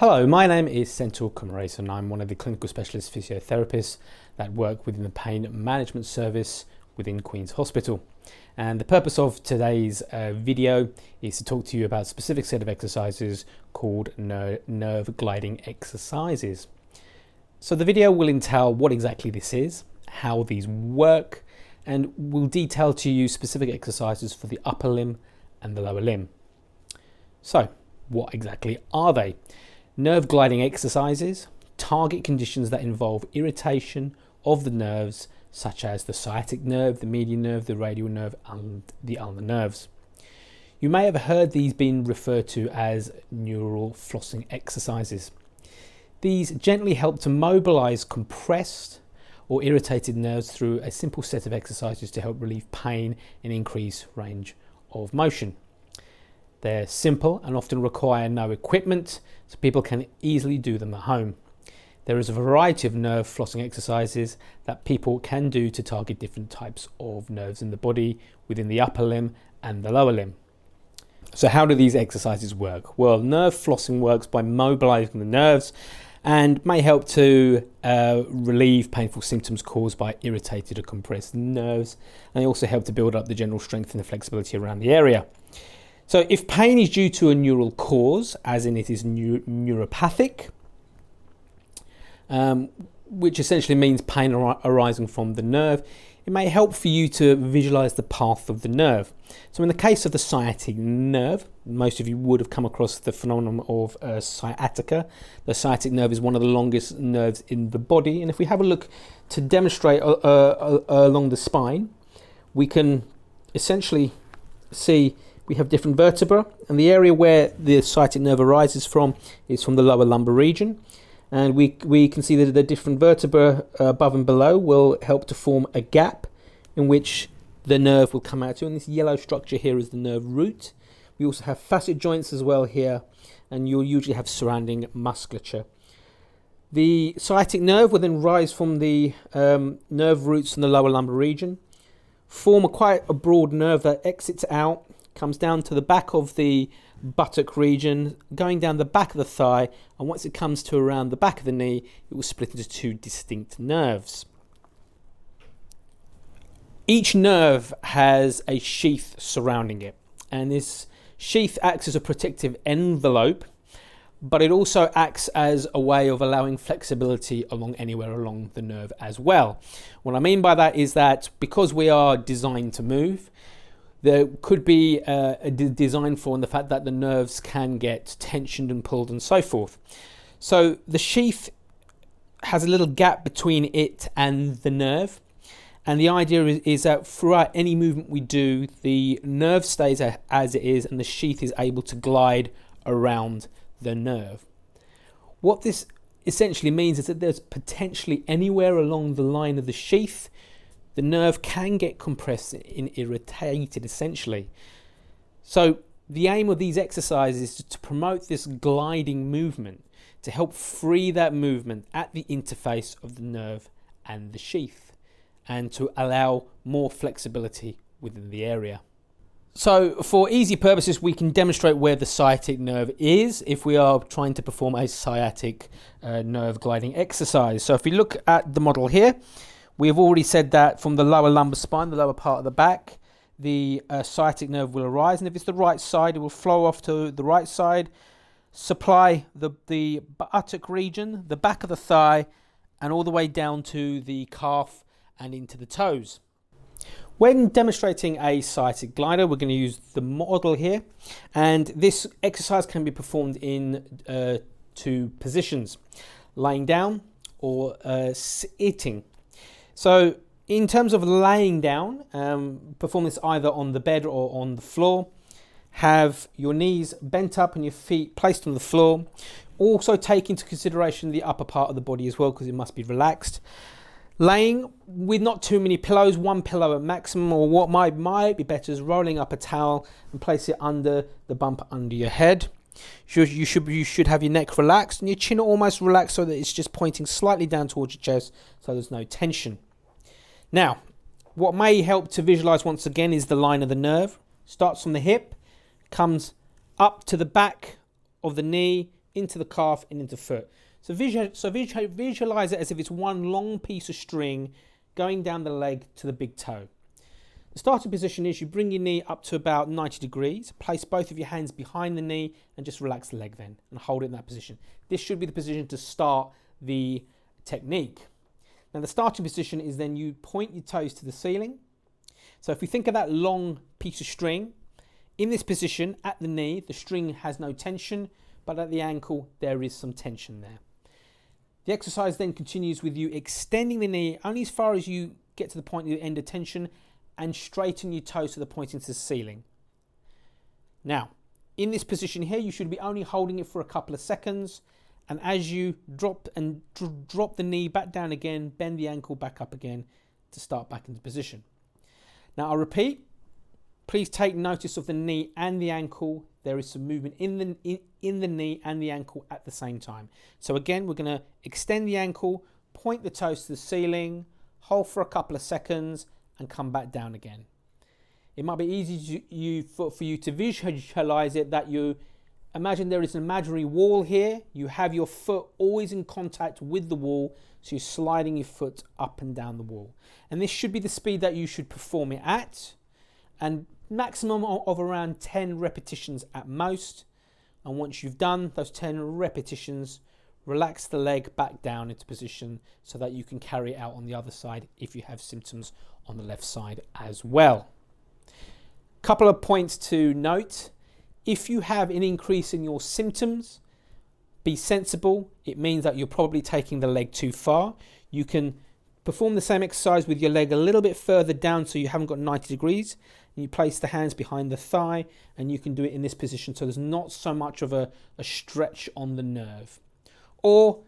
Hello, my name is Senthil Kumaresan and I'm one of the clinical specialist physiotherapists that work within the pain management service within Queen's Hospital. And the purpose of today's video is to talk to you about a specific set of exercises called nerve gliding exercises. So the video will entail what exactly this is, how these work, and will detail to you specific exercises for the upper limb and the lower limb. So what exactly are they? Nerve gliding exercises target conditions that involve irritation of the nerves such as the sciatic nerve, the median nerve, the radial nerve and the ulnar nerves. You may have heard these being referred to as neural flossing exercises. These gently help to mobilize compressed or irritated nerves through a simple set of exercises to help relieve pain and increase range of motion. They're simple and often require no equipment, so people can easily do them at home. There is a variety of nerve flossing exercises that people can do to target different types of nerves in the body within the upper limb and the lower limb. So how do these exercises work? Well, nerve flossing works by mobilizing the nerves and may help to relieve painful symptoms caused by irritated or compressed nerves, and they also help to build up the general strength and the flexibility around the area. So if pain is due to a neural cause, as in it is neuropathic, which essentially means pain arising from the nerve, it may help for you to visualize the path of the nerve. So in the case of the sciatic nerve, most of you would have come across the phenomenon of sciatica. The sciatic nerve is one of the longest nerves in the body, and if we have a look to demonstrate along the spine, we can essentially see we have different vertebrae, and the area where the sciatic nerve arises from is from the lower lumbar region, and we can see that the different vertebrae above and below will help to form a gap in which the nerve will come out to, and this yellow structure here is the nerve root. We also have facet joints as well here, and you'll usually have surrounding musculature. The sciatic nerve will then rise from the nerve roots in the lower lumbar region, form quite a broad nerve that exits out, comes down to the back of the buttock region, going down the back of the thigh, and once it comes to around the back of the knee, it will split into two distinct nerves. Each nerve has a sheath surrounding it, and this sheath acts as a protective envelope, but it also acts as a way of allowing flexibility anywhere along the nerve as well. What I mean by that is that because we are designed to move, there could be a design for in the fact that the nerves can get tensioned and pulled and so forth. So the sheath has a little gap between it and the nerve, and the idea is that throughout any movement we do, the nerve stays as it is and the sheath is able to glide around the nerve. What this essentially means is that there's potentially anywhere along the line of the sheath the nerve can get compressed and irritated essentially. So the aim of these exercises is to promote this gliding movement, to help free that movement at the interface of the nerve and the sheath, and to allow more flexibility within the area. So for easy purposes, we can demonstrate where the sciatic nerve is if we are trying to perform a sciatic nerve gliding exercise. So if we look at the model here, we have already said that from the lower lumbar spine, the lower part of the back, the sciatic nerve will arise, and if it's the right side, it will flow off to the right side, supply the buttock region, the back of the thigh, and all the way down to the calf and into the toes. When demonstrating a sciatic glider, we're going to use the model here, and this exercise can be performed in two positions, laying down or sitting. So in terms of laying down, perform this either on the bed or on the floor. Have your knees bent up and your feet placed on the floor. Also take into consideration the upper part of the body as well, because it must be relaxed. Laying with not too many pillows, one pillow at maximum, or what might be better is rolling up a towel and place it under the bump under your head. You should have your neck relaxed and your chin almost relaxed so that it's just pointing slightly down towards your chest so there's no tension. Now, what may help to visualize once again is the line of the nerve. Starts from the hip, comes up to the back of the knee, into the calf, and into foot. So visualize it as if it's one long piece of string going down the leg to the big toe. The starting position is you bring your knee up to about 90 degrees, place both of your hands behind the knee and just relax the leg then and hold it in that position. This should be the position to start the technique. Now the starting position is then you point your toes to the ceiling. So if we think of that long piece of string, in this position at the knee, the string has no tension, but at the ankle, there is some tension there. The exercise then continues with you extending the knee only as far as you get to the point of the end of tension and straighten your toes to the point into the ceiling. Now, in this position here, you should be only holding it for a couple of seconds. And as you drop the knee back down again, bend the ankle back up again to start back into position. Now, I repeat, please take notice of the knee and the ankle. There is some movement in the knee and the ankle at the same time. So again, we're going to extend the ankle, point the toes to the ceiling, hold for a couple of seconds, and come back down again. It might be easy for you to visualize it that you imagine there is an imaginary wall here. You have your foot always in contact with the wall, so you're sliding your foot up and down the wall. And this should be the speed that you should perform it at, and maximum of around 10 repetitions at most. And once you've done those 10 repetitions, relax the leg back down into position so that you can carry it out on the other side if you have symptoms on the left side as well. Couple of points to note. If you have an increase in your symptoms, be sensible. It means that you're probably taking the leg too far. You can perform the same exercise with your leg a little bit further down so you haven't got 90 degrees. And you place the hands behind the thigh and you can do it in this position so there's not so much of a stretch on the nerve. Or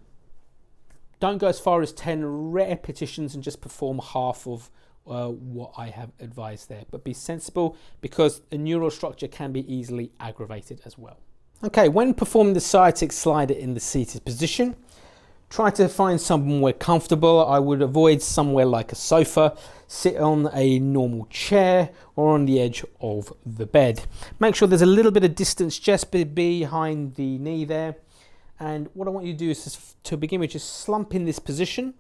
don't go as far as 10 repetitions and just perform half of what I have advised there. But be sensible because the neural structure can be easily aggravated as well. Okay, when performing the sciatic slider in the seated position, try to find somewhere comfortable. I would avoid somewhere like a sofa. Sit on a normal chair or on the edge of the bed. Make sure there's a little bit of distance just behind the knee there. And what I want you to do is to begin with just slump in this position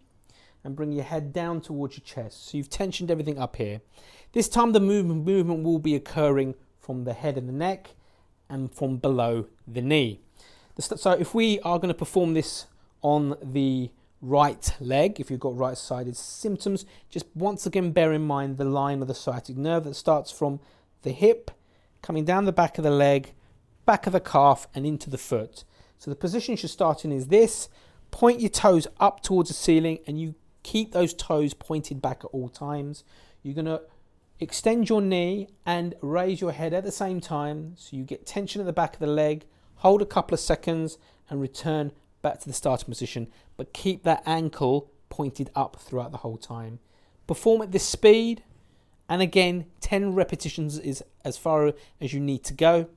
and bring your head down towards your chest. So you've tensioned everything up here. This time the movement will be occurring from the head and the neck and from below the knee. So if we are going to perform this on the right leg, if you've got right-sided symptoms, just once again bear in mind the line of the sciatic nerve that starts from the hip, coming down the back of the leg, back of the calf and into the foot. So the position you're starting is this. Point your toes up towards the ceiling and you keep those toes pointed back at all times. You're going to extend your knee and raise your head at the same time so you get tension at the back of the leg, hold a couple of seconds and return back to the starting position, but keep that ankle pointed up throughout the whole time. Perform at this speed, and again 10 repetitions is as far as you need to go.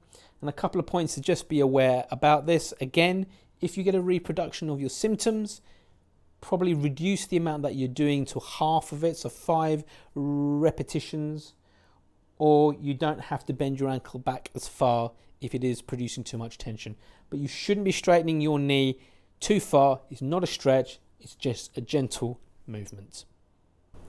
And a couple of points to just be aware about this. Again, if you get a reproduction of your symptoms, probably reduce the amount that you're doing to half of it, so 5 repetitions, or you don't have to bend your ankle back as far if it is producing too much tension. But you shouldn't be straightening your knee too far. It's not a stretch, it's just a gentle movement.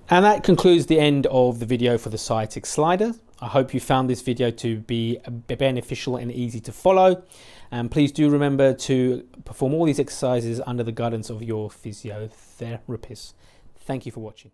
And that concludes the end of the video for the sciatic slider. I hope you found this video to be beneficial and easy to follow. And please do remember to perform all these exercises under the guidance of your physiotherapist. Thank you for watching.